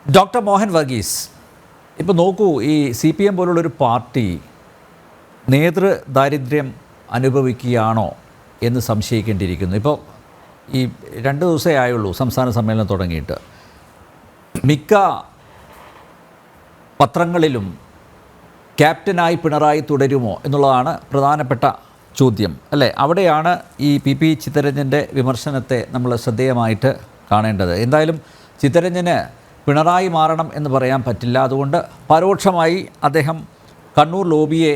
Doctor Mohan Varghese, ഇപ്പോൾ നോക്കൂ, ഈ CPM പോലുള്ളൊരു പാർട്ടി നേതൃദാരിദ്ര്യം അനുഭവിക്കുകയാണോ എന്ന് സംശയിക്കേണ്ടിയിരിക്കുന്നു. ഇപ്പോൾ ഈ 2 ദിവസമേ ആയുള്ളൂ സംസ്ഥാന സമ്മേളനം തുടങ്ങിയിട്ട്. മിക്ക പത്രങ്ങളിലും ക്യാപ്റ്റനായി പിണറായി തുടരുമോ എന്നുള്ളതാണ് പ്രധാനപ്പെട്ട ചോദ്യം, അല്ലേ? അവിടെയാണ് ഈ PP ചിത്തരഞ്ജൻ്റെ വിമർശനത്തെ നമ്മൾ ശ്രദ്ധേയമായിട്ട് കാണേണ്ടത്. എന്തായാലും ചിത്തരഞ്ജന് പിണറായി മാറണം എന്ന് പറയാൻ പറ്റില്ല. അതുകൊണ്ട് പരോക്ഷമായി അദ്ദേഹം കണ്ണൂർ ലോബിയെ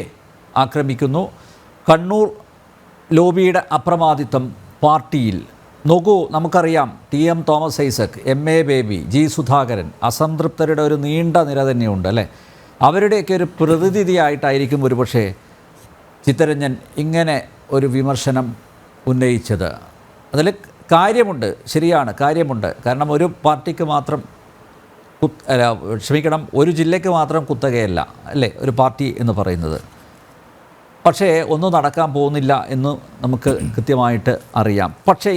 ആക്രമിക്കുന്നു. കണ്ണൂർ ലോബിയുടെ അപ്രമാദിത്വം പാർട്ടിയിൽ നോക്കൂ. നമുക്കറിയാം, TM Thomas Isaac, MA Baby, G Sudhakaran, അസംതൃപ്തരുടെ ഒരു നീണ്ട നിര തന്നെയുണ്ട്, അല്ലേ? അവരുടെയൊക്കെ ഒരു പ്രതിനിധിയായിട്ടായിരിക്കും ഒരുപക്ഷെ ചിത്തരഞ്ജൻ ഇങ്ങനെ ഒരു വിമർശനം ഉന്നയിച്ചത്. അതിൽ കാര്യമുണ്ട്, ശരിയാണ്, കാര്യമുണ്ട്. കാരണം ഒരു പാർട്ടിക്ക് മാത്രം ഒരു ജില്ലയ്ക്ക് മാത്രം കുത്തകയല്ല, അല്ലേ, ഒരു പാർട്ടി എന്ന് പറയുന്നത്. പക്ഷേ ഒന്നും നടക്കാൻ പോകുന്നില്ല എന്ന് നമുക്ക് കൃത്യമായിട്ട് അറിയാം. പക്ഷേ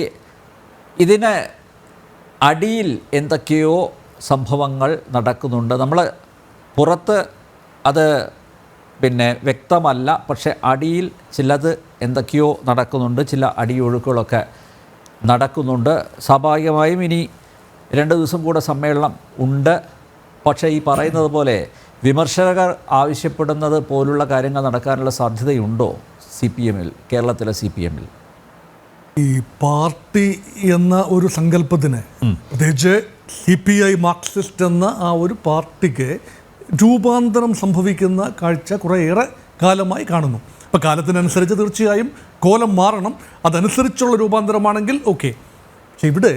ഇതിന് അടിയിൽ എന്തൊക്കെയോ സംഭവങ്ങൾ നടക്കുന്നുണ്ട്. നമ്മൾ പുറത്ത് അത് വ്യക്തമല്ല, പക്ഷേ അടിയിൽ ചിലത് എന്തൊക്കെയോ നടക്കുന്നുണ്ട്, ചില അടിയൊഴുക്കുകളൊക്കെ നടക്കുന്നുണ്ട്. സ്വാഭാവികമായും ഇനി 2 ദിവസം കൂടെ സമ്മേളനം ഉണ്ട്. പക്ഷേ ഈ പറയുന്നത് പോലെ വിമർശകർ ആവശ്യപ്പെടുന്നത് പോലുള്ള കാര്യങ്ങൾ നടക്കാനുള്ള സാധ്യതയുണ്ടോ CPM-ൽ, കേരളത്തിലെ CPM-ൽ? ഈ പാർട്ടി എന്ന ഒരു സങ്കല്പത്തിന്, പ്രത്യേകിച്ച് CPI മാർക്സിസ്റ്റ് എന്ന ആ ഒരു പാർട്ടിക്ക് രൂപാന്തരം സംഭവിക്കുന്ന കാഴ്ച കുറേയേറെ കാലമായി കാണുന്നു. അപ്പോൾ കാലത്തിനനുസരിച്ച് തീർച്ചയായും കോലം മാറണം. അതനുസരിച്ചുള്ള രൂപാന്തരമാണെങ്കിൽ ഓക്കെ. പക്ഷെ ഇവിടെ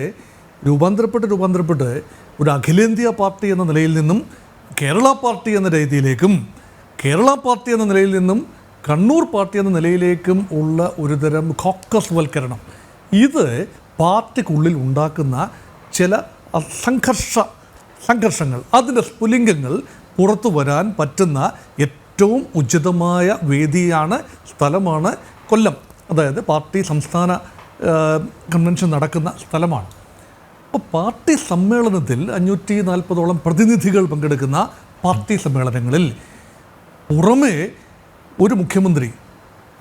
രൂപാന്തരപ്പെട്ട് ഒരു അഖിലേന്ത്യാ പാർട്ടി എന്ന നിലയിൽ നിന്നും കേരള പാർട്ടി എന്ന രീതിയിലേക്കും, കേരള പാർട്ടി എന്ന നിലയിൽ നിന്നും കണ്ണൂർ പാർട്ടി എന്ന നിലയിലേക്കും ഉള്ള ഒരുതരം കോക്കസ് വൽക്കരണം, ഇത് പാർട്ടിക്കുള്ളിൽ ഉണ്ടാക്കുന്ന ചില സംഘർഷങ്ങൾ, അതിൻ്റെ സ്ഫുലിംഗങ്ങൾ പുറത്തു വരാൻ പറ്റുന്ന ഏറ്റവും ഉചിതമായ വേദിയാണ്, സ്ഥലമാണ് കൊല്ലം. അതായത് പാർട്ടി സംസ്ഥാന കൺവെൻഷൻ നടക്കുന്ന സ്ഥലമാണ്. അപ്പോൾ പാർട്ടി സമ്മേളനത്തിൽ 540ഓളം പ്രതിനിധികൾ പങ്കെടുക്കുന്ന പാർട്ടി സമ്മേളനങ്ങളിൽ പുറമേ ഒരു മുഖ്യമന്ത്രി,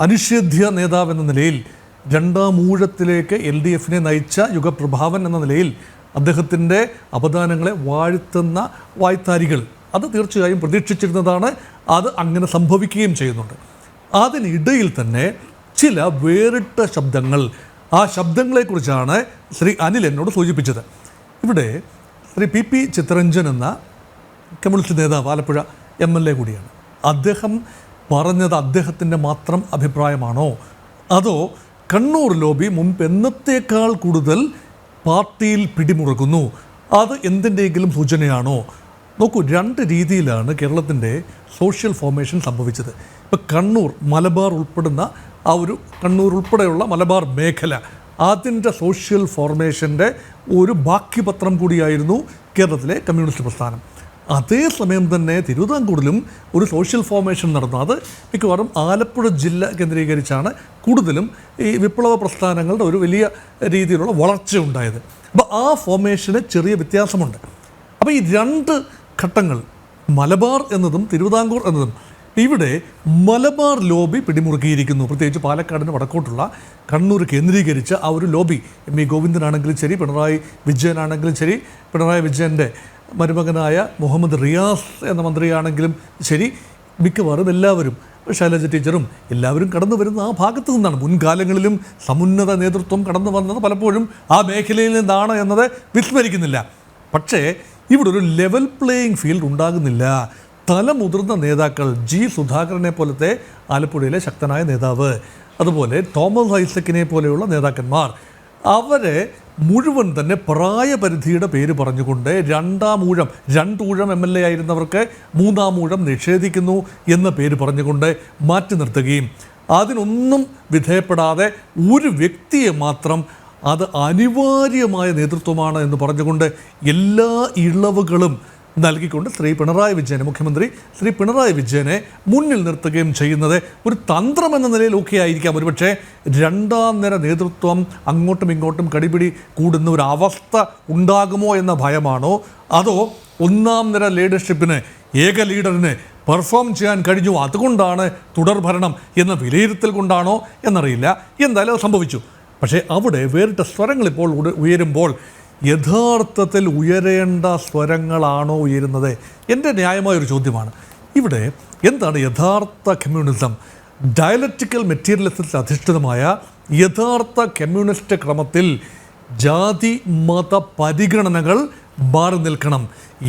അനിഷേധ്യ നേതാവ് എന്ന നിലയിൽ, 2ാം ഊഴത്തിലേക്ക് LDF-നെ നയിച്ച യുഗപ്രഭാവൻ എന്ന നിലയിൽ അദ്ദേഹത്തിൻ്റെ അവദാനങ്ങളെ വാഴ്ത്തുന്ന വായ്ത്താരികൾ, അത് തീർച്ചയായും പ്രതീക്ഷിച്ചിരുന്നതാണ്. അത് അങ്ങനെ സംഭവിക്കുകയും ചെയ്യുന്നുണ്ട്. അതിനിടയിൽ തന്നെ ചില വേറിട്ട ശബ്ദങ്ങൾ, ആ ശബ്ദങ്ങളെക്കുറിച്ചാണ് ശ്രീ അനിൽ എന്നോട് സൂചിപ്പിച്ചത്. ഇവിടെ ശ്രീ PP ചിത്തരഞ്ജൻ എന്ന കമ്മ്യൂണിസ്റ്റ് നേതാവ്, ആലപ്പുഴ MLA കൂടിയാണ്. അദ്ദേഹം പറഞ്ഞത് അദ്ദേഹത്തിൻ്റെ മാത്രം അഭിപ്രായമാണോ, അതോ കണ്ണൂർ ലോബി മുൻപ് എന്നത്തേക്കാൾ കൂടുതൽ പാർട്ടിയിൽ പിടിമുറുക്കുന്നു, അത് എന്തിൻ്റെയെങ്കിലും സൂചനയാണോ? നോക്കൂ, 2 രീതിയിലാണ് കേരളത്തിൻ്റെ സോഷ്യൽ ഫോർമേഷൻ സംഭവിച്ചത്. ഇപ്പോൾ കണ്ണൂർ, മലബാർ ഉൾപ്പെടുന്ന ആ ഒരു കണ്ണൂർ ഉൾപ്പെടെയുള്ള മലബാർ മേഖല, അതിൻ്റെ സോഷ്യൽ ഫോർമേഷൻ്റെ ഒരു ബാക്കിപത്രം കൂടിയായിരുന്നു കേരളത്തിലെ കമ്മ്യൂണിസ്റ്റ് പ്രസ്ഥാനം. അതേസമയം തന്നെ തിരുവിതാംകൂറിലും ഒരു സോഷ്യൽ ഫോർമേഷൻ നടന്നു. അത് മിക്കവാറും ആലപ്പുഴ ജില്ല കേന്ദ്രീകരിച്ചാണ് കൂടുതലും ഈ വിപ്ലവ പ്രസ്ഥാനങ്ങളുടെ ഒരു വലിയ രീതിയിലുള്ള വളർച്ച ഉണ്ടായത്. അപ്പോൾ ആ ഫോർമേഷന് ചെറിയ വ്യത്യാസമുണ്ട്. അപ്പോൾ ഈ 2 ഘട്ടങ്ങൾ, മലബാർ എന്നതും തിരുവിതാംകൂർ എന്നതും, ഇവിടെ മലബാർ ലോബി പിടിമുറുക്കിയിരിക്കുന്നു. പ്രത്യേകിച്ച് പാലക്കാടിന് വടക്കോട്ടുള്ള കണ്ണൂർ കേന്ദ്രീകരിച്ച ആ ഒരു ലോബി, ME ഗോവിന്ദനാണെങ്കിലും ശരി, പിണറായി വിജയനാണെങ്കിലും ശരി, പിണറായി വിജയൻ്റെ മരുമകനായ മുഹമ്മദ് റിയാസ് എന്ന മന്ത്രിയാണെങ്കിലും ശരി, മിക്കവാറും എല്ലാവരും, ശൈലജ ടീച്ചറും എല്ലാവരും കടന്നു വരുന്ന ആ ഭാഗത്തു നിന്നാണ്. മുൻകാലങ്ങളിലും സമുന്നത നേതൃത്വം കടന്നു വന്നത് പലപ്പോഴും ആ മേഖലയിൽ നിന്നാണ് എന്നത് വിസ്മരിക്കുന്നില്ല. പക്ഷേ ഇവിടെ ഒരു ലെവൽ പ്ലേയിങ് ഫീൽഡ് ഉണ്ടാകുന്നില്ല. തലമുതിർന്ന നേതാക്കൾ, G സുധാകരനെ പോലത്തെ ആലപ്പുഴയിലെ ശക്തനായ നേതാവ്, അതുപോലെ തോമസ് ഐസക്കിനെ പോലെയുള്ള നേതാക്കന്മാർ, അവരെ മുഴുവൻ തന്നെ പ്രായപരിധിയുടെ പേര് പറഞ്ഞുകൊണ്ട് 2ാം ഊഴം, 2 ഊഴം MLA ആയിരുന്നവർക്ക് 3ാം ഊഴം നിഷേധിക്കുന്നു എന്ന പേര് പറഞ്ഞുകൊണ്ട് മാറ്റി നിർത്തുകയും, അതിനൊന്നും വിധേയപ്പെടാതെ ഒരു വ്യക്തിയെ മാത്രം അത് അനിവാര്യമായ നേതൃത്വമാണ് എന്ന് പറഞ്ഞുകൊണ്ട് എല്ലാ ഇളവുകളും നൽകിക്കൊണ്ട് മുഖ്യമന്ത്രി ശ്രീ പിണറായി വിജയനെ മുന്നിൽ നിർത്തുകയും ചെയ്യുന്നത് ഒരു തന്ത്രമെന്ന നിലയിൽ ഒക്കെ ആയിരിക്കാം. ഒരുപക്ഷെ രണ്ടാം നിര നേതൃത്വം അങ്ങോട്ടും ഇങ്ങോട്ടും കടിപിടി കൂടുന്ന ഒരു അവസ്ഥ ഉണ്ടാകുമോ എന്ന ഭയമാണോ, അതോ ഒന്നാം നിര ലീഡർഷിപ്പിന്, ഏക ലീഡറിന് പെർഫോം ചെയ്യാൻ കഴിഞ്ഞു, അതുകൊണ്ടാണ് തുടർഭരണം എന്ന വിലയിരുത്തൽ കൊണ്ടാണോ എന്നറിയില്ല. എന്തായാലും അത് സംഭവിച്ചു. പക്ഷേ അവിടെ വേറിട്ട സ്വരങ്ങൾ ഇപ്പോൾ ഉയരുമ്പോൾ യഥാർത്ഥത്തിൽ ഉയരേണ്ട സ്വരങ്ങളാണോ ഉയരുന്നത്? എൻ്റെ ന്യായമായൊരു ചോദ്യമാണ്. ഇവിടെ എന്താണ് യഥാർത്ഥ കമ്മ്യൂണിസം? ഡയലക്റ്റിക്കൽ മെറ്റീരിയലിസത്തിൽ അധിഷ്ഠിതമായ യഥാർത്ഥ കമ്മ്യൂണിസ്റ്റ് ക്രമത്തിൽ ജാതി മത പരിഗണനകൾ മാറി നിൽക്കണം.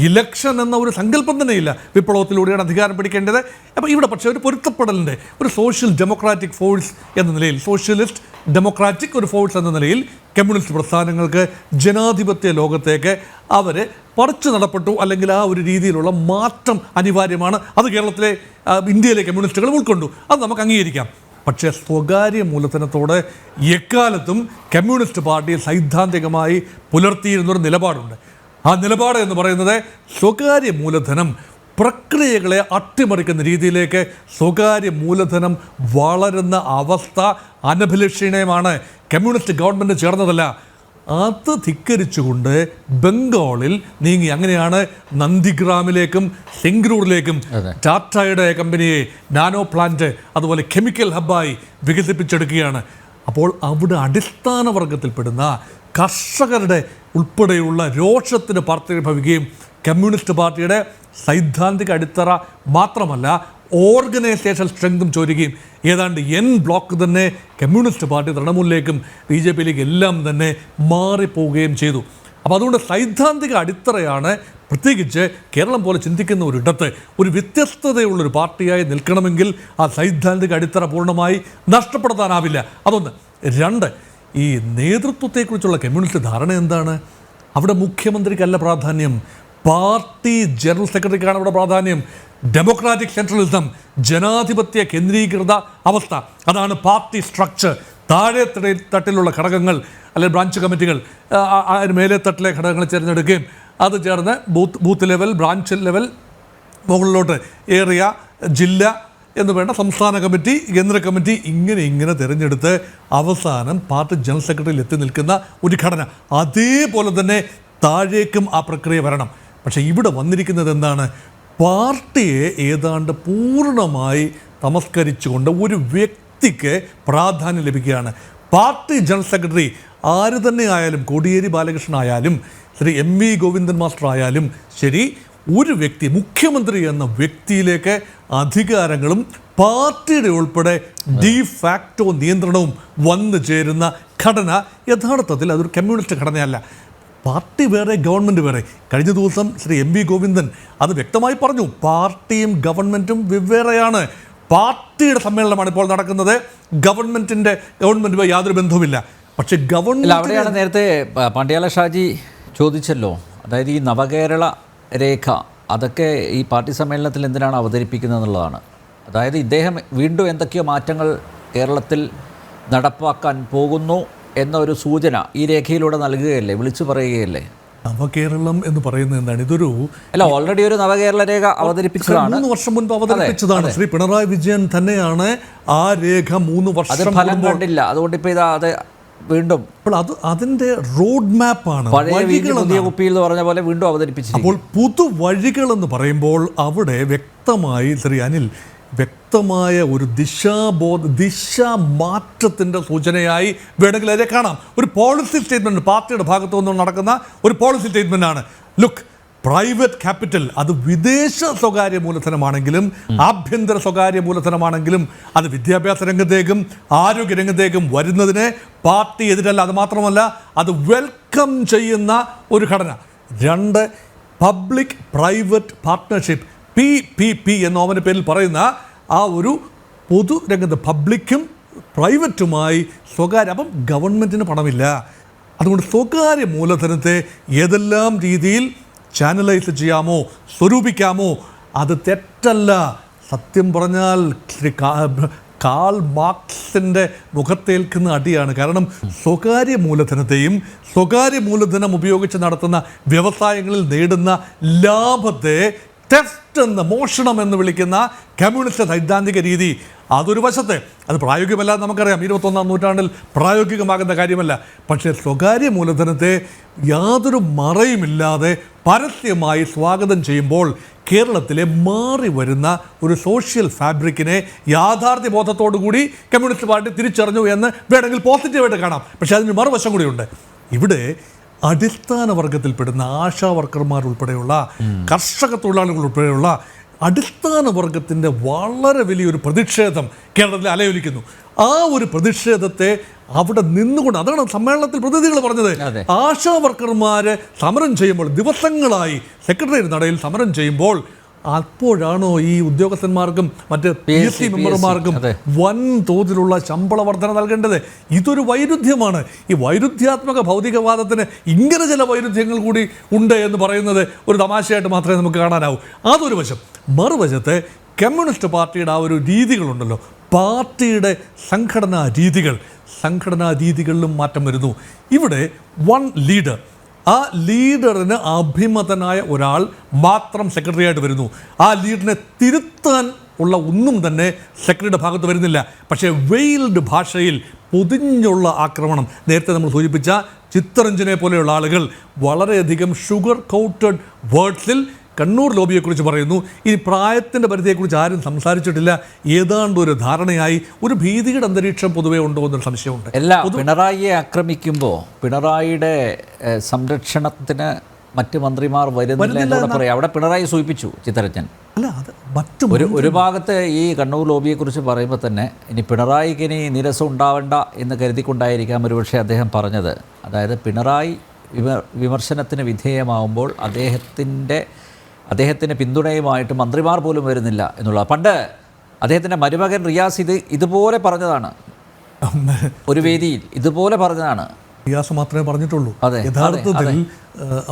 ഇലക്ഷൻ എന്ന ഒരു സങ്കല്പം തന്നെയില്ല. വിപ്ലവത്തിലൂടെയാണ് അധികാരം പിടിക്കേണ്ടത്. അപ്പോൾ ഇവിടെ പക്ഷേ ഒരു പൊരുത്തപ്പെടലിൻ്റെ ഒരു സോഷ്യൽ ഡെമോക്രാറ്റിക് ഫോഴ്സ് എന്ന നിലയിൽ, സോഷ്യലിസ്റ്റ് ഡെമോക്രാറ്റിക് ഒരു ഫോഴ്സ് എന്ന നിലയിൽ കമ്മ്യൂണിസ്റ്റ് പ്രസ്ഥാനങ്ങൾക്ക് ജനാധിപത്യ ലോകത്തേക്ക് അവരെ പറിച്ചു നടപ്പെട്ടു, അല്ലെങ്കിൽ ആ ഒരു രീതിയിലുള്ള മാറ്റം അനിവാര്യമാണ്. അത് കേരളത്തിലെ ഇന്ത്യയിലെ കമ്മ്യൂണിസ്റ്റുകൾ ഉൾക്കൊണ്ടു. അത് നമുക്ക് അംഗീകരിക്കാം. പക്ഷേ സ്വകാര്യ മൂലധനത്തോട് എക്കാലത്തും കമ്മ്യൂണിസ്റ്റ് പാർട്ടി സൈദ്ധാന്തികമായി പുലർത്തിയിരുന്നൊരു നിലപാടുണ്ട്. ആ നിലപാട് എന്ന് പറയുന്നത് സ്വകാര്യ മൂലധനം പ്രക്രിയകളെ അട്ടിമറിക്കുന്ന രീതിയിലേക്ക് സ്വകാര്യ മൂലധനം വളരുന്ന അവസ്ഥ അനഭിലഷണീയമാണ്. Communist government ചേർന്നതല്ല. അത് ധിക്കരിച്ചുകൊണ്ട് ബംഗാളിൽ നീങ്ങി. അങ്ങനെയാണ് നന്ദിഗ്രാമിലേക്കും സെങ്ക്രൂറിലേക്കും ടാറ്റയുടെ കമ്പനിയെ നാനോ പ്ലാന്റ് അതുപോലെ കെമിക്കൽ ഹബ്ബായി വികസിപ്പിച്ചെടുക്കുകയാണ്. അപ്പോൾ അവിടെ അടിസ്ഥാന വർഗത്തിൽപ്പെടുന്ന കർഷകരുടെ ഉൾപ്പെടെയുള്ള രോഷത്തിന് പാർത്തിഭവിക്കുകയും കമ്മ്യൂണിസ്റ്റ് പാർട്ടിയുടെ സൈദ്ധാന്തിക അടിത്തറ മാത്രമല്ല ഓർഗനൈസേഷൻ സ്ട്രെങ്തും ചോരുകയും ഏതാണ്ട് ബ്ലോക്ക് തന്നെ കമ്മ്യൂണിസ്റ്റ് പാർട്ടി തൃണമൂലിലേക്കും BJPയിലേക്ക് എല്ലാം തന്നെ മാറിപ്പോവുകയും ചെയ്തു. അപ്പോൾ അതുകൊണ്ട് സൈദ്ധാന്തിക അടിത്തറയാണ്, പ്രത്യേകിച്ച് കേരളം പോലെ ചിന്തിക്കുന്ന ഒരിടത്ത് ഒരു വ്യത്യസ്തതയുള്ളൊരു പാർട്ടിയായി നിൽക്കണമെങ്കിൽ ആ സൈദ്ധാന്തിക അടിത്തറ പൂർണ്ണമായി നഷ്ടപ്പെടുത്താനാവില്ല. അതൊന്ന്. രണ്ട്, ഈ നേതൃത്വത്തെക്കുറിച്ചുള്ള കമ്മ്യൂണിസ്റ്റ് ധാരണ എന്താണ്? അവിടെ മുഖ്യമന്ത്രിക്കല്ല പ്രാധാന്യം, പാർട്ടി ജനറൽ സെക്രട്ടറിക്കാണ് അവിടെ പ്രാധാന്യം. ഡെമോക്രാറ്റിക് സെൻട്രലിസം, ജനാധിപത്യ കേന്ദ്രീകൃത അവസ്ഥ, അതാണ് പാർട്ടി സ്ട്രക്ചർ. താഴെ തട്ടിലുള്ള ഘടകങ്ങൾ അല്ലെങ്കിൽ ബ്രാഞ്ച് കമ്മിറ്റികൾ, മേലെ തട്ടിലെ ഘടകങ്ങൾ തിരഞ്ഞെടുക്കുകയും അത് ചേർന്ന് ബൂത്ത് ലെവൽ, ബ്രാഞ്ച് ലെവൽ, മുകളിലോട്ട് ഏറിയ, ജില്ല എന്ന് വേണ്ട സംസ്ഥാന കമ്മിറ്റി, കേന്ദ്ര കമ്മിറ്റി, ഇങ്ങനെ തിരഞ്ഞെടുത്ത് അവസാനം പാർട്ടി ജനറൽ സെക്രട്ടറിയിൽ എത്തി നിൽക്കുന്ന ഒരു ഘടന. അതേപോലെ തന്നെ താഴേക്കും ആ പ്രക്രിയ വരണം. പക്ഷേ ഇവിടെ വന്നിരിക്കുന്നത് എന്താണ്? പാർട്ടിയെ ഏതാണ്ട് പൂർണ്ണമായി തമസ്കരിച്ചുകൊണ്ട് ഒരു വ്യക്തിക്ക് പ്രാധാന്യം ലഭിക്കുകയാണ്. പാർട്ടി ജനറൽ സെക്രട്ടറി ആര് തന്നെ ആയാലും, കോടിയേരി ബാലകൃഷ്ണൻ ആയാലും ശ്രീ MV ഗോവിന്ദൻ മാസ്റ്റർ ആയാലും ശരി, ഒരു വ്യക്തി, മുഖ്യമന്ത്രി എന്ന വ്യക്തിയിലേക്ക് അധികാരങ്ങളും പാർട്ടിയുടെ ഉൾപ്പെടെ ഡിഫാക്ടോ നിയന്ത്രണവും വന്നു ചേരുന്ന ഘടന യഥാർത്ഥത്തിൽ അതൊരു കമ്മ്യൂണിസ്റ്റ് ഘടനയല്ല. പാർട്ടി വേറെ, ഗവൺമെൻറ് വേറെ. കഴിഞ്ഞ ദിവസം ശ്രീ MV ഗോവിന്ദൻ അത് വ്യക്തമായി പറഞ്ഞു. പാർട്ടിയും ഗവൺമെൻറ്റും വെവ്വേറെയാണ്. പാർട്ടിയുടെ സമ്മേളനമാണ് ഇപ്പോൾ നടക്കുന്നത്, ഗവൺമെൻറ്റുമായി യാതൊരു ബന്ധവുമില്ല. പക്ഷേ ഗവൺമെൻറ് അവിടെയാണ് നേരത്തെ പണ്ഡ്യാല ഷാജി ചോദിച്ചല്ലോ, അതായത് ഈ നവകേരള രേഖ അതൊക്കെ ഈ പാർട്ടി സമ്മേളനത്തിൽ എന്തിനാണ് അവതരിപ്പിക്കുന്നത് എന്നുള്ളതാണ്. അതായത് ഇദ്ദേഹം വീണ്ടും എന്തൊക്കെയോ മാറ്റങ്ങൾ കേരളത്തിൽ നടപ്പാക്കാൻ പോകുന്നു എന്നൊരു സൂചന ഈ രേഖയിലൂടെ നൽകുകയല്ലേ, വിളിച്ചു പറയുകയല്ലേ? നവകേരളം എന്ന് പറയുന്നത് എന്താണ്? ഇതൊരു ഓൾറെഡി ഒരു നവകേരള രേഖ അവതരിപ്പിച്ചതാണ്, 3 വർഷം മുൻപ് അവതരിപ്പിച്ചതാണ്. ശ്രീ പിണറായി വിജയൻ തന്നെയാണ് ആ രേഖ 3 വർഷം ഫലം കണ്ടില്ല. അതുകൊണ്ട് ഇപ്പോൾ ഇതാ അത് വീണ്ടും അതിന്റെ റോഡ് മാപ്പാണ്, പുതിയ കുപ്പിയിൽ എന്ന് പറഞ്ഞ പോലെ വീണ്ടും അവതരിപ്പിച്ചു. അപ്പോൾ പുതുവഴികൾ എന്ന് പറയുമ്പോൾ അവിടെ വ്യക്തമായി ശ്രീ അനിൽ വ്യക്തമായ ഒരു ദിശാ മാറ്റത്തിൻ്റെ സൂചനയായി വേണമെങ്കിൽ അതിനെ കാണാം. ഒരു പോളിസി സ്റ്റേറ്റ്മെൻറ്റ്, പാർട്ടിയുടെ ഭാഗത്തു നിന്നും നടക്കുന്ന ഒരു പോളിസി സ്റ്റേറ്റ്മെൻറ്റാണ്. ലുക്ക്, പ്രൈവറ്റ് ക്യാപിറ്റൽ അത് വിദേശ സ്വകാര്യ മൂലധനമാണെങ്കിലും ആഭ്യന്തര സ്വകാര്യ മൂലധനമാണെങ്കിലും അത് വിദ്യാഭ്യാസ രംഗത്തേക്കും ആരോഗ്യ രംഗത്തേക്കും വരുന്നതിനെ പാർട്ടി എതിരല്ല. അത് മാത്രമല്ല, അത് വെൽക്കം ചെയ്യുന്ന ഒരു ഘടന. 2, പബ്ലിക് പ്രൈവറ്റ് പാർട്ട്ണർഷിപ്പ്, PPP എന്ന അവൻ്റെ പേരിൽ പറയുന്ന ആ ഒരു പൊതുരംഗത്ത് പബ്ലിക്കും പ്രൈവറ്റുമായി സ്വകാര്യ, അപ്പം ഗവൺമെൻറ്റിന് പണമില്ല. അതുകൊണ്ട് സ്വകാര്യ മൂലധനത്തെ ഏതെല്ലാം രീതിയിൽ ചാനലൈസ് ചെയ്യാമോ, സ്വരൂപിക്കാമോ, അത് തെറ്റല്ല. സത്യം പറഞ്ഞാൽ കാൾ മാർക്സിൻ്റെ മുഖത്തേൽക്കുന്ന അടിയാണ്. കാരണം സ്വകാര്യ മൂലധനത്തെയും സ്വകാര്യ മൂലധനം ഉപയോഗിച്ച് നടത്തുന്ന വ്യവസായങ്ങളിൽ നേടുന്ന ലാഭത്തെ തെഫ്റ്റ് എന്ന്, മോഷണം എന്ന് വിളിക്കുന്ന കമ്മ്യൂണിസ്റ്റ് സൈദ്ധാന്തിക രീതി അതൊരു വശത്തെ, അത് പ്രായോഗികമല്ല നമുക്കറിയാം, 21-ാം നൂറ്റാണ്ടിൽ പ്രായോഗികമാകുന്ന കാര്യമല്ല. പക്ഷേ സ്വകാര്യ മൂലധനത്തെ യാതൊരു മറയുമില്ലാതെ പരസ്യമായി സ്വാഗതം ചെയ്യുമ്പോൾ കേരളത്തിലെ മാറി വരുന്ന ഒരു സോഷ്യൽ ഫാബ്രിക്കിനെ യാഥാർത്ഥ്യ ബോധത്തോടു കൂടി കമ്മ്യൂണിസ്റ്റ് പാർട്ടി തിരിച്ചറിഞ്ഞു എന്ന് വേണമെങ്കിൽ പോസിറ്റീവായിട്ട് കാണാം. പക്ഷേ അതിന് മറുവശം കൂടിയുണ്ട്. ഇവിടെ അടിസ്ഥാന വർഗത്തിൽപ്പെടുന്ന ആശാ വർക്കർമാർ ഉൾപ്പെടെയുള്ള കർഷക തൊഴിലാളികൾ ഉൾപ്പെടെയുള്ള അടിസ്ഥാന വർഗത്തിൻ്റെ വളരെ വലിയൊരു പ്രതിഷേധം കേരളത്തിൽ അലയൊലിക്കുന്നു. ആ ഒരു പ്രതിഷേധത്തെ അവിടെ നിന്നുകൊണ്ട്, അതാണ് സമ്മേളനത്തിൽ പ്രതിനിധികൾ പറഞ്ഞത്, ആശാ വർക്കർമാർ സമരം ചെയ്യുമ്പോൾ, ദിവസങ്ങളായി സെക്രട്ടേറിയറ്റ് നടയിൽ സമരം ചെയ്യുമ്പോൾ, അപ്പോഴാണോ ഈ ഉദ്യോഗസ്ഥന്മാർക്കും മറ്റ് PSC മെമ്പർമാർക്കും വൻ തോതിലുള്ള ശമ്പള വർധന നൽകേണ്ടത്? ഇതൊരു വൈരുദ്ധ്യമാണ്. ഈ വൈരുദ്ധ്യാത്മക ഭൗതികവാദത്തിന് ഇങ്ങനെ ചില വൈരുദ്ധ്യങ്ങൾ കൂടി ഉണ്ട് എന്ന് പറയുന്നത് ഒരു തമാശയായിട്ട് മാത്രമേ നമുക്ക് കാണാനാവൂ. അതൊരു വശം. മറുവശത്ത് കമ്മ്യൂണിസ്റ്റ് പാർട്ടിയുടെ ആ ഒരു രീതികളുണ്ടല്ലോ, പാർട്ടിയുടെ സംഘടനാ രീതികളിലും മാറ്റം വരുന്നു. ഇവിടെ വൺ ലീഡർ, ആ ലീഡറിന് അഭിമതനായ ഒരാൾ മാത്രം സെക്രട്ടറിയായിട്ട് വരുന്നു. ആ ലീഡറിനെ തിരുത്താൻ ഉള്ള ഒന്നും തന്നെ സെക്രട്ടറിയുടെ ഭാഗത്ത് വരുന്നില്ല. പക്ഷേ വെയിൽഡ് ഭാഷയിൽ പൊതിഞ്ഞുള്ള ആക്രമണം, നേരത്തെ നമ്മൾ സൂചിപ്പിച്ച ചിത്തരഞ്ജനെ പോലെയുള്ള ആളുകൾ വളരെയധികം ഷുഗർ കോട്ടഡ് വേർഡ്സിൽ കണ്ണൂർ ലോബിയെക്കുറിച്ച് പറയുന്നു. ഇനി പ്രായത്തിൻ്റെ പരിധിയെക്കുറിച്ച് ആരും സംസാരിച്ചിട്ടില്ല. ഏതാണ്ട് ഒരു ധാരണയായി ഒരു ഭീതിയുടെ അന്തരീക്ഷം പൊതുവേ ഉണ്ടോ എന്നൊരു സംശയമുണ്ട്. പിണറായിയെ ആക്രമിക്കുമ്പോൾ പിണറായിയുടെ സംരക്ഷണത്തിന് മറ്റ് മന്ത്രിമാർ വരുന്നില്ല എന്നോട് പറയാം. അവിടെ പിണറായി സൂചിപ്പിച്ചു ചിത്തരഞ്ജൻ. അല്ല, അത് മറ്റു ഒരു ഭാഗത്ത് ഈ കണ്ണൂർ ലോബിയെക്കുറിച്ച് പറയുമ്പോൾ തന്നെ ഇനി പിണറായിക്ക് ഇനി നിരസം ഉണ്ടാവേണ്ട എന്ന് കരുതിക്കൊണ്ടായിരിക്കാം ഒരുപക്ഷെ അദ്ദേഹം പറഞ്ഞത്. അതായത് പിണറായി വിമർശനത്തിന് വിധേയമാവുമ്പോൾ അദ്ദേഹത്തിന് പിന്തുണയുമായിട്ട് മന്ത്രിമാർ പോലും വരുന്നില്ല എന്നുള്ള. പണ്ട് അദ്ദേഹത്തിൻ്റെ മരുമകൻ റിയാസ് ഇതുപോലെ പറഞ്ഞതാണ്, ഒരു വേദിയിൽ ഇതുപോലെ പറഞ്ഞതാണ്. റിയാസ് മാത്രമേ പറഞ്ഞിട്ടുള്ളൂ. യഥാർത്ഥത്തിൽ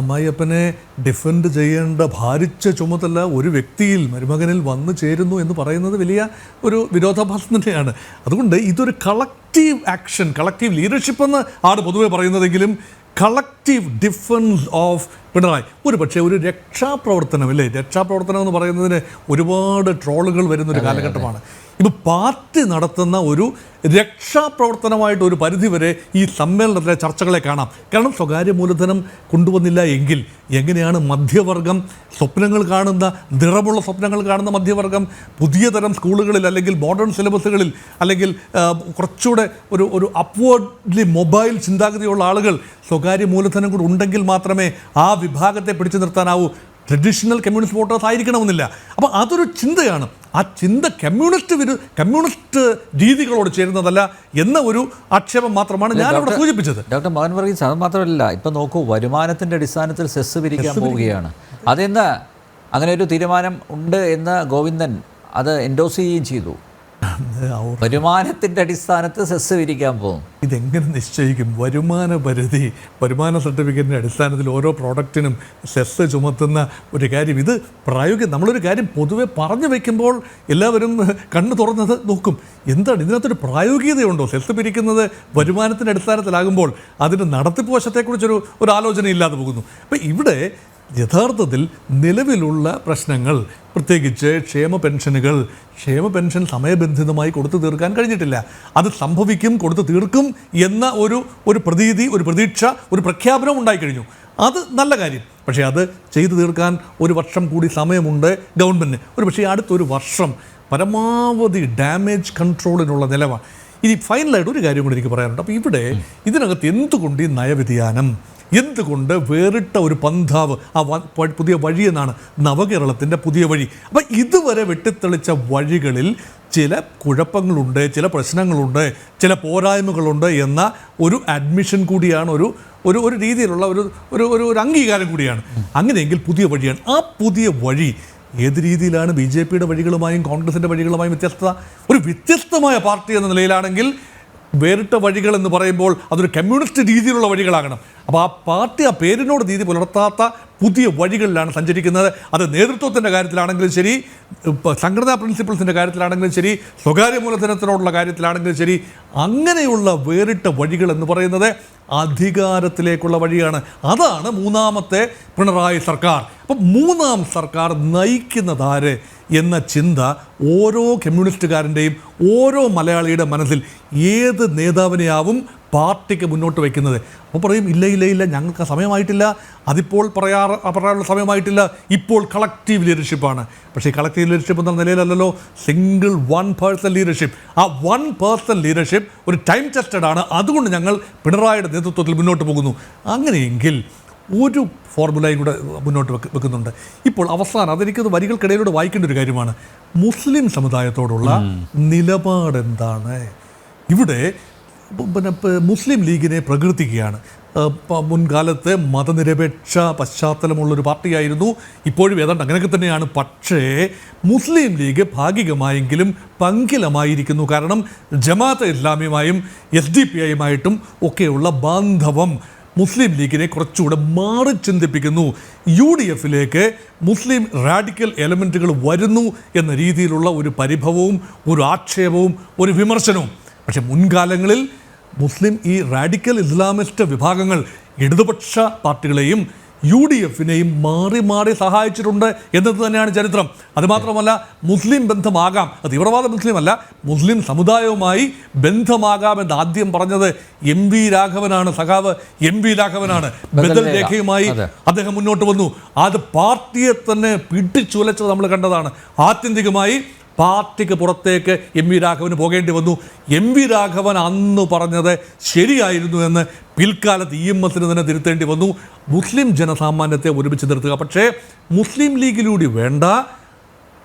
അമ്മായിയപ്പനെ ഡിഫെൻഡ് ചെയ്യേണ്ട ഭാരിച്ച ചുമതല ഒരു വ്യക്തിയിൽ, മരുമകനിൽ വന്നു ചേരുന്നു എന്ന് പറയുന്നത് വലിയ ഒരു വിരോധാഭാസം തന്നെയാണ്. അതുകൊണ്ട് ഇതൊരു കളക്റ്റീവ് ആക്ഷൻ, കളക്റ്റീവ് ലീഡർഷിപ്പ് എന്ന് ആണ് പൊതുവെ പറയുന്നതെങ്കിലും കളക്റ്റീവ് ഡിഫൻസ് ഓഫ് പിണറായി ഒരു പക്ഷേ ഒരു രക്ഷാപ്രവർത്തനം, അല്ലേ? രക്ഷാപ്രവർത്തനം എന്ന് പറയുന്നതിന് ഒരുപാട് ട്രോളുകൾ വരുന്നൊരു കാലഘട്ടമാണ്. ഇപ്പോൾ പാർട്ടി നടത്തുന്ന ഒരു രക്ഷാപ്രവർത്തനമായിട്ട് ഒരു പരിധിവരെ ഈ സമ്മേളനത്തിലെ ചർച്ചകളെ കാണാം. കാരണം സ്വകാര്യ മൂലധനം കൊണ്ടുവന്നില്ല എങ്കിൽ എങ്ങനെയാണ് മധ്യവർഗം സ്വപ്നങ്ങൾ കാണുന്ന, നിറമുള്ള സ്വപ്നങ്ങൾ കാണുന്ന മധ്യവർഗം പുതിയ തരം സ്കൂളുകളിൽ അല്ലെങ്കിൽ മോഡേൺ സിലബസുകളിൽ അല്ലെങ്കിൽ കുറച്ചുകൂടെ ഒരു അപ്വേർഡ്ലി മൊബൈൽ ചിന്താഗതിയുള്ള ആളുകൾ സ്വകാര്യ മൂലധനം കൂടെ ഉണ്ടെങ്കിൽ മാത്രമേ ആ വിഭാഗത്തെ പിടിച്ചു നിർത്താനാവൂ. ട്രഡീഷണൽ കമ്മ്യൂണിസ്റ്റ് വോട്ടേഴ്സ് ആയിരിക്കണമെന്നില്ല. അപ്പോൾ അതൊരു ചിന്തയാണ്. ആ ചിന്ത കമ്മ്യൂണിസ്റ്റ് രീതികളോട് ചേരുന്നതല്ല എന്ന ഒരു ആക്ഷേപം മാത്രമാണ് ഞാനിവിടെ സൂചിപ്പിച്ചത്. ഡോക്ടർ മോഹൻ വർഗീസ്, അത് മാത്രമല്ല, ഇപ്പം നോക്കൂ, വരുമാനത്തിൻ്റെ അടിസ്ഥാനത്തിൽ സെസ് പിരിക്കാൻ പോവുകയാണ്. അതെന്ന് അങ്ങനെ ഒരു തീരുമാനം ഉണ്ട് എന്ന് ഗോവിന്ദൻ അത് എൻഡോസ് ചെയ്യുകയും ചെയ്തു. വരുമാനത്തിൻ്റെ അടിസ്ഥാനത്തിൽ സെസ് വിരിക്കാൻ പോകും. ഇതെങ്ങനെ നിശ്ചയിക്കും? വരുമാന പരിധി, വരുമാന സർട്ടിഫിക്കറ്റിൻ്റെ അടിസ്ഥാനത്തിൽ ഓരോ പ്രോഡക്റ്റിനും സെസ് ചുമത്തുന്ന ഒരു കാര്യം, ഇത് നമ്മളൊരു കാര്യം പൊതുവെ പറഞ്ഞു വയ്ക്കുമ്പോൾ എല്ലാവരും കണ്ണു തുറന്നത് നോക്കും. എന്താണ് ഇതിനകത്തൊരു പ്രായോഗികതയുണ്ടോ? സെസ് പിരിക്കുന്നത് വരുമാനത്തിൻ്റെ അടിസ്ഥാനത്തിലാകുമ്പോൾ അതിൻ്റെ നടത്തിപ്പ് വശത്തെക്കുറിച്ചൊരു ആലോചന ഇല്ലാതെ പോകുന്നു. അപ്പം ഇവിടെ യഥാർത്ഥത്തിൽ നിലവിലുള്ള പ്രശ്നങ്ങൾ, പ്രത്യേകിച്ച് ക്ഷേമ പെൻഷൻ സമയബന്ധിതമായി കൊടുത്തു തീർക്കാൻ കഴിഞ്ഞിട്ടില്ല. അത് സംഭവിക്കും, കൊടുത്തു തീർക്കും എന്ന ഒരു പ്രതീതി, ഒരു പ്രതീക്ഷ, ഒരു പ്രഖ്യാപനം ഉണ്ടായിക്കഴിഞ്ഞു. അത് നല്ല കാര്യം. പക്ഷേ അത് ചെയ്തു തീർക്കാൻ ഒരു വർഷം കൂടി സമയമുണ്ട് ഗവൺമെൻറ്റിന്. ഒരു പക്ഷേ അടുത്തൊരു വർഷം പരമാവധി ഡാമേജ് കൺട്രോളിനുള്ള നിലവാണ്. ഇനി ഫൈനലായിട്ട് ഒരു കാര്യം കൂടി എനിക്ക് പറയാനുണ്ട്. അപ്പോൾ ഇതിനകത്ത് എന്തുകൊണ്ട് ഈ നയവ്യതിയാനം, എന്തുകൊണ്ട് വേറിട്ട ഒരു പന്ഥാവ്, ആ പുതിയ വഴി എന്നാണ് നവകേരളത്തിൻ്റെ പുതിയ വഴി. അപ്പം ഇതുവരെ വെട്ടിത്തെളിച്ച വഴികളിൽ ചില കുഴപ്പങ്ങളുണ്ട്, ചില പ്രശ്നങ്ങളുണ്ട്, ചില പോരായ്മകളുണ്ട് എന്ന ഒരു അഡ്മിഷൻ കൂടിയാണ്, ഒരു രീതിയിലുള്ള ഒരു അംഗീകാരം കൂടിയാണ്. അങ്ങനെയെങ്കിൽ പുതിയ വഴിയാണ്. ആ പുതിയ വഴി ഏത് രീതിയിലാണ് BJPയുടെ വഴികളുമായും കോൺഗ്രസിൻ്റെ വഴികളുമായും വ്യത്യസ്തത? ഒരു വ്യത്യസ്തമായ പാർട്ടി എന്ന നിലയിലാണെങ്കിൽ വേറിട്ട വഴികൾ എന്ന് പറയുമ്പോൾ അതൊരു കമ്മ്യൂണിസ്റ്റ് രീതിയിലുള്ള വഴികളാകണം. അപ്പോൾ ആ പാർട്ടി ആ പേരിനോട് നീതി പുലർത്താത്ത പുതിയ വഴികളിലാണ് സഞ്ചരിക്കുന്നത്. അത് നേതൃത്വത്തിൻ്റെ കാര്യത്തിലാണെങ്കിലും ശരി, സംഘടനാ പ്രിൻസിപ്പിൾസിൻ്റെ കാര്യത്തിലാണെങ്കിലും ശരി, സ്വകാര്യ മൂലധനത്തിനോടുള്ള കാര്യത്തിലാണെങ്കിലും ശരി, അങ്ങനെയുള്ള വേറിട്ട വഴികൾ എന്ന് പറയുന്നത് അധികാരത്തിലേക്കുള്ള വഴിയാണ്. അതാണ് മൂന്നാമത്തെ പിണറായി സർക്കാർ. അപ്പം മൂന്നാം സർക്കാർ നയിക്കുന്നതാര് എന്ന ചിന്ത ഓരോ കമ്മ്യൂണിസ്റ്റുകാരൻ്റെയും ഓരോ മലയാളിയുടെ മനസ്സിൽ ഏത് നേതാവിനെയാവും പാർട്ടിക്ക് മുന്നോട്ട് വയ്ക്കുന്നത്. അപ്പോൾ പറയും ഇല്ല ഞങ്ങൾക്ക് സമയമായിട്ടില്ല, അതിപ്പോൾ പറയാനുള്ള സമയമായിട്ടില്ല, ഇപ്പോൾ കളക്റ്റീവ് ലീഡർഷിപ്പാണ്. പക്ഷേ ഈ കളക്റ്റീവ് ലീഡർഷിപ്പ് എന്ന നിലയിലല്ലല്ലോ, സിംഗിൾ 1% ലീഡർഷിപ്പ്. ആ 1% ലീഡർഷിപ്പ് ഒരു ടൈം ടെസ്റ്റഡ് ആണ്. അതുകൊണ്ട് ഞങ്ങൾ പിണറായിയുടെ നേതൃത്വത്തിൽ മുന്നോട്ട് പോകുന്നു. അങ്ങനെയെങ്കിൽ ഒരു ഫോർമുലയും കൂടെ മുന്നോട്ട് വെക്കുന്നുണ്ട്. ഇപ്പോൾ അവസാനം അതെനിക്കത് വരികൾക്കിടയിലൂടെ വായിക്കേണ്ട ഒരു കാര്യമാണ്. മുസ്ലിം സമുദായത്തോടുള്ള നിലപാടെന്താണ്? ഇവിടെ മുസ്ലിം ലീഗിനെ പ്രകീർത്തിക്കുകയാണ്. മുൻകാലത്ത് മതനിരപേക്ഷ പശ്ചാത്തലമുള്ളൊരു പാർട്ടിയായിരുന്നു, ഇപ്പോഴും ഏതാണ്ട് അങ്ങനെയൊക്കെ തന്നെയാണ്. പക്ഷേ മുസ്ലിം ലീഗ് ഭാഗികമായെങ്കിലും പങ്കിലമായിരിക്കുന്നു. കാരണം ജമാഅത്തെ ഇസ്ലാമിയുമായും SDP യുമായിട്ടും ഒക്കെയുള്ള ബാന്ധവം മുസ്ലിം ലീഗിനെ കുറച്ചുകൂടെ മാറി ചിന്തിപ്പിക്കുന്നു. UDFിലേക്ക് മുസ്ലിം റാഡിക്കൽ എലമെൻറ്റുകൾ വരുന്നു എന്ന രീതിയിലുള്ള ഒരു പരിഭവവും ഒരു ആക്ഷേപവും ഒരു വിമർശനവും. പക്ഷേ മുൻകാലങ്ങളിൽ മുസ്ലിം ഈ റാഡിക്കൽ ഇസ്ലാമിസ്റ്റ് വിഭാഗങ്ങൾ ഇടതുപക്ഷ പാർട്ടികളെയും UDFിനെയും മാറി മാറി സഹായിച്ചിട്ടുണ്ട് എന്നത് തന്നെയാണ് ചരിത്രം. അതുമാത്രമല്ല, മുസ്ലിം ബന്ധമാകാം, തീവ്രവാദ മുസ്ലിം അല്ല, മുസ്ലിം സമുദായവുമായി ബന്ധമാകാമെന്ന് ആദ്യം പറഞ്ഞത് MV രാഘവനാണ്, സഖാവ് MV രാഘവനാണ്. ബദൽ രേഖയുമായി അദ്ദേഹം മുന്നോട്ട് വന്നു. അത് പാർട്ടിയെ തന്നെ പിടിച്ചുലച്ചത് നമ്മൾ കണ്ടതാണ്. ആത്യന്തികമായി പാർട്ടിക്ക് പുറത്തേക്ക് MV രാഘവന് പോകേണ്ടി വന്നു. MV രാഘവൻ അന്ന് പറഞ്ഞത് ശരിയായിരുന്നു എന്ന് പിൽക്കാലത്ത് EMSന് തന്നെ തിരുത്തേണ്ടി വന്നു. മുസ്ലിം ജനസാമാന്യത്തെ ഒരുമിച്ച് നിർത്തുക. പക്ഷേ മുസ്ലിം ലീഗിലൂടെ വേണ്ട,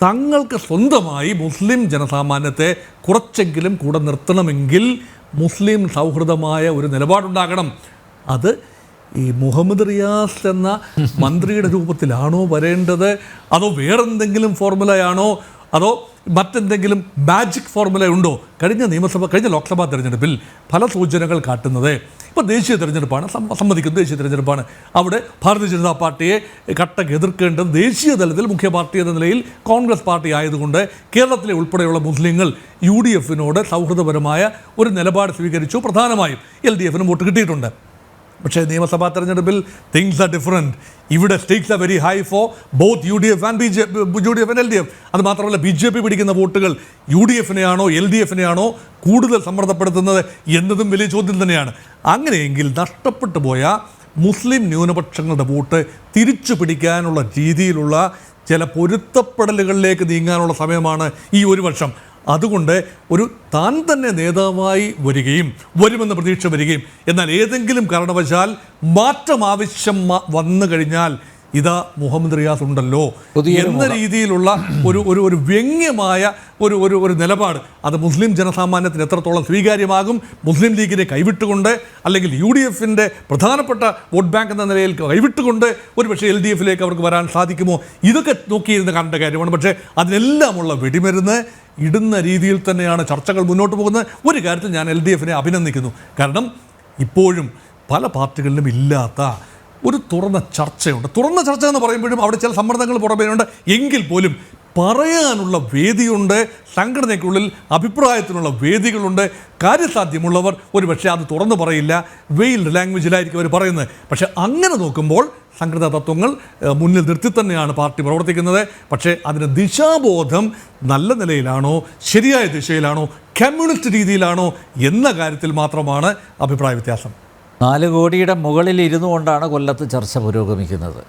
തങ്ങൾക്ക് സ്വന്തമായി മുസ്ലിം ജനസാമാന്യത്തെ കുറച്ചെങ്കിലും കൂടെ നിർത്തണമെങ്കിൽ മുസ്ലിം സൗഹൃദമായ ഒരു നിലപാടുണ്ടാകണം. അത് ഈ മുഹമ്മദ് റിയാസ് എന്ന മന്ത്രിയുടെ രൂപത്തിലാണോ വരേണ്ടത്, അതോ വേറെന്തെങ്കിലും ഫോർമുലയാണോ, അതോ മറ്റെന്തെങ്കിലും മാജിക് ഫോർമുല ഉണ്ടോ? കഴിഞ്ഞ ലോക്സഭാ തെരഞ്ഞെടുപ്പിൽ പല സൂചനകൾ കാട്ടുന്നത്, ഇപ്പോൾ ദേശീയ തെരഞ്ഞെടുപ്പാണ്, സമ്മതിക്കുന്നത് ദേശീയ തെരഞ്ഞെടുപ്പാണ്, അവിടെ ഭാരതീയ ജനതാ പാർട്ടിയെ കട്ടക്ക് എതിർക്കേണ്ടത് ദേശീയ തലത്തിൽ മുഖ്യ പാർട്ടി എന്ന നിലയിൽ കോൺഗ്രസ് പാർട്ടി ആയതുകൊണ്ട് കേരളത്തിലെ ഉൾപ്പെടെയുള്ള മുസ്ലിങ്ങൾ UDFിനോട് സൗഹൃദപരമായ ഒരു നിലപാട് സ്വീകരിച്ചു. പ്രധാനമായും LDFനും വോട്ട് കിട്ടിയിട്ടുണ്ട്. പക്ഷേ നിയമസഭാ തെരഞ്ഞെടുപ്പിൽ തിങ്സ് ആർ ഡിഫറൻറ്റ്. ഇവിടെ stakes are very high for both UDF and LDF. അത് മാത്രമല്ല, BJP പിടിക്കുന്ന വോട്ടുകൾ UDFിനെയാണോ LDFിനെയാണോ കൂടുതൽ സമ്മർദ്ദപ്പെടുത്തുന്നത് എന്നതും വലിയ ചോദ്യം തന്നെയാണ്. അങ്ങനെയെങ്കിൽ നഷ്ടപ്പെട്ടു പോയ മുസ്ലിം ന്യൂനപക്ഷങ്ങളുടെ വോട്ട് തിരിച്ചു പിടിക്കാനുള്ള രീതിയിലുള്ള ചില പൊരുത്തപ്പെടലുകളിലേക്ക് നീങ്ങാനുള്ള സമയമാണ് ഈ ഒരു വർഷം. അതുകൊണ്ട് ഒരു താൻ തന്നെ നേതാവായി വരുമെന്ന പ്രതീക്ഷ വരികയും, എന്നാൽ ഏതെങ്കിലും കാരണവശാൽ മാറ്റം ആവശ്യം വന്നു കഴിഞ്ഞാൽ ഇതാ മുഹമ്മദ് റിയാസ് ഉണ്ടല്ലോ എന്ന രീതിയിലുള്ള ഒരു വ്യംഗ്യമായ ഒരു നിലപാട്, അത് മുസ്ലിം ജനസാമാന്യത്തിന് എത്രത്തോളം സ്വീകാര്യമാകും? മുസ്ലിം ലീഗിനെ കൈവിട്ടുകൊണ്ട്, അല്ലെങ്കിൽ UDFിൻ്റെ പ്രധാനപ്പെട്ട വോട്ട് ബാങ്ക് എന്ന നിലയിൽ കൈവിട്ടുകൊണ്ട് ഒരു പക്ഷേ LDFിലേക്ക് അവർക്ക് വരാൻ സാധിക്കുമോ? ഇതൊക്കെ നോക്കിയിരുന്ന് കാണേണ്ട കാര്യമാണ്. പക്ഷേ അതിനെല്ലാമുള്ള വെടിമരുന്ന് ഇടുന്ന രീതിയിൽ തന്നെയാണ് ചർച്ചകൾ മുന്നോട്ട് പോകുന്നത്. ഒരു കാര്യത്തിൽ ഞാൻ LDFിനെ അഭിനന്ദിക്കുന്നു. കാരണം ഇപ്പോഴും പല പാർട്ടികളിലും ഇല്ലാത്ത ഒരു തുറന്ന ചർച്ചയുണ്ട്. തുറന്ന ചർച്ച എന്ന് പറയുമ്പോഴും അവിടെ ചില സമ്മർദ്ദങ്ങൾ പുറമേയുണ്ട്. എങ്കിൽ പോലും പറയാനുള്ള വേദിയുണ്ട്, സംഘടനയ്ക്കുള്ളിൽ അഭിപ്രായത്തിനുള്ള വേദികളുണ്ട്. കാര്യസാധ്യമുള്ളവർ ഒരു പക്ഷേ അത് തുറന്നു പറയില്ല, വെയിൽഡ് ലാംഗ്വേജിലായിരിക്കും അവർ പറയുന്നത്. പക്ഷേ അങ്ങനെ നോക്കുമ്പോൾ സംഘടനാ തത്വങ്ങൾ മുന്നിൽ നിർത്തി തന്നെയാണ് പാർട്ടി പ്രവർത്തിക്കുന്നത്. പക്ഷേ അതിന് ദിശാബോധം നല്ല നിലയിലാണോ, ശരിയായ ദിശയിലാണോ, കമ്മ്യൂണിസ്റ്റ് രീതിയിലാണോ എന്ന കാര്യത്തിൽ മാത്രമാണ് അഭിപ്രായ വ്യത്യാസം. 4 കോടിയുടെ മുകളിൽ ഇരുന്നു കൊണ്ടാണ് കൊല്ലത്ത് ചർച്ച പുരോഗമിക്കുന്നത്.